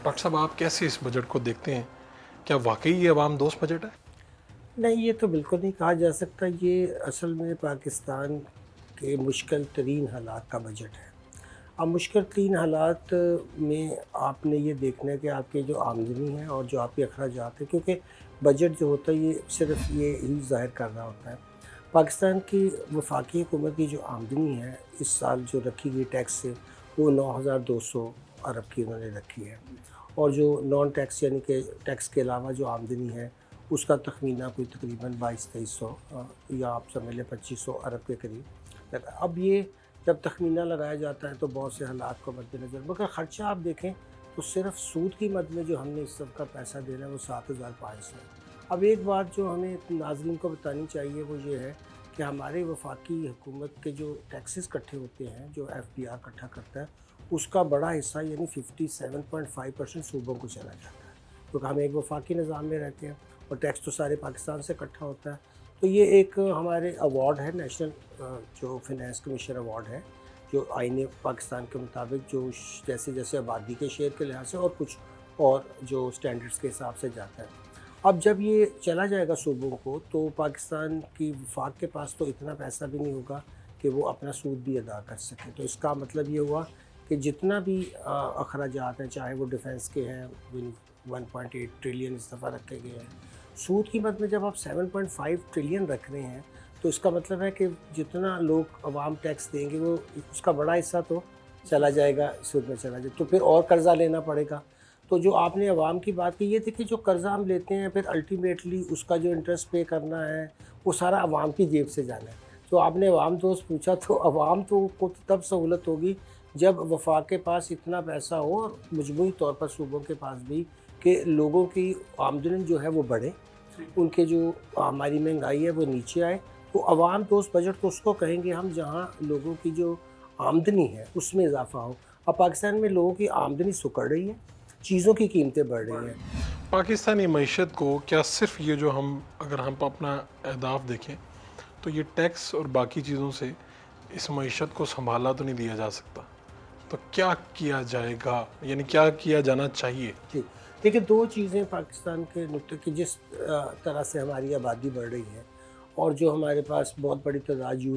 Doctor साहब, आप कैसे इस बजट को देखते हैं? क्या वाकई ये अवाम दोस्त बजट है? नहीं, ये तो बिल्कुल नहीं कहा जा सकता। ये असल में पाकिस्तान के मुश्किल तरीन हालात का बजट है। अब मुश्किल तरीन हालात में आपने ये देखना है कि आपकी जो आमदनी है और जो आपके अखराजात हैं, क्योंकि बजट जो होता है ये सिर्फ ये ही ज़ाहिर कर रहा होता है। पाकिस्तान की वफाकी हुकूमत की जो आमदनी है इस साल जो रखी गई टैक्स से, वो 9,200 अरब की उन्होंने रखी है, और जो नॉन टैक्स यानी कि टैक्स के अलावा जो आमदनी है उसका तखमीना कोई तकरीबन 2200-2300 या आप समझ लें 2500 अरब के करीब लगा। अब ये जब तखमीना लगाया जाता है तो बहुत से हालात को मद्देनज़र, मगर ख़र्चा आप देखें तो सिर्फ सूद की मद में जो हमने इस सब का पैसा देना है वो 7,500 है। अब एक बात जो हमें नाज़रीन को बतानी चाहिए वो ये है कि हमारे वफाकी हुकूमत के जो टैक्सेस इकट्ठे होते हैं, जो FBR इकट्ठा करता है, उसका बड़ा हिस्सा यानी 57.5% सूबों को चला जाता है, क्योंकि हम एक वफाकी निज़ाम में रहते हैं और टैक्स तो सारे पाकिस्तान से इकट्ठा होता है। तो ये एक हमारे अवार्ड है, नेशनल जो फिनेंस कमीशन अवार्ड है, जो आईने पाकिस्तान के मुताबिक जो जैसे जैसे आबादी के शेयर के लिहाज से और कुछ और जो स्टैंडर्ड्स के हिसाब से जाता है। अब जब ये चला जाएगा सूबों को तो पाकिस्तान की वफाक के पास तो इतना पैसा भी नहीं होगा कि वो अपना सूद भी अदा कर सके। तो इसका मतलब ये हुआ कि जितना भी अखराजात हैं, चाहे वो डिफेंस के हैं, 1.8 ट्रिलियन इस दफ़ा रखे गए हैं, सूद की मद में जब आप 7.5 ट्रिलियन रख रहे हैं तो इसका मतलब है कि जितना लोग अवाम टैक्स देंगे वो उसका बड़ा हिस्सा तो चला जाएगा, सूद में चला जाए, तो फिर और कर्ज़ा लेना पड़ेगा। तो जो आपने अवाम की बात की, ये देखिए जो कर्ज़ा हम लेते हैं फिर अल्टीमेटली उसका जो इंटरेस्ट पे करना है वो सारा अवाम की जेब से जाना है। तो आपने अवाम दोस्त पूछा, तो अवाम तो को तब सहूलत होगी जब वफाक के पास इतना पैसा हो और मजमूई तौर पर सूबों के पास भी, कि लोगों की आमदनी जो है वो बढ़े, उनके जो हमारी महंगाई है वो नीचे आए। तो अवाम दोस्त बजट तो उसको कहेंगे हम जहाँ लोगों की जो आमदनी है उसमें इजाफा हो। अब पाकिस्तान में लोगों की आमदनी सुकड़ रही है, चीज़ों की कीमतें बढ़ रही हैं। पाकिस्तानी मईशत को क्या सिर्फ ये जो हम अगर हम अपना अहदाफ देखें तो ये टैक्स और बाकी चीज़ों से इस मईशत को संभाला तो नहीं दिया जा सकता? तो क्या किया जाएगा, यानी क्या किया जाना चाहिए? जी, देखिए 2 चीज़ें पाकिस्तान के नुक्ते की, जिस तरह से हमारी आबादी बढ़ रही है और जो हमारे पास बहुत बड़ी तादाद यूथ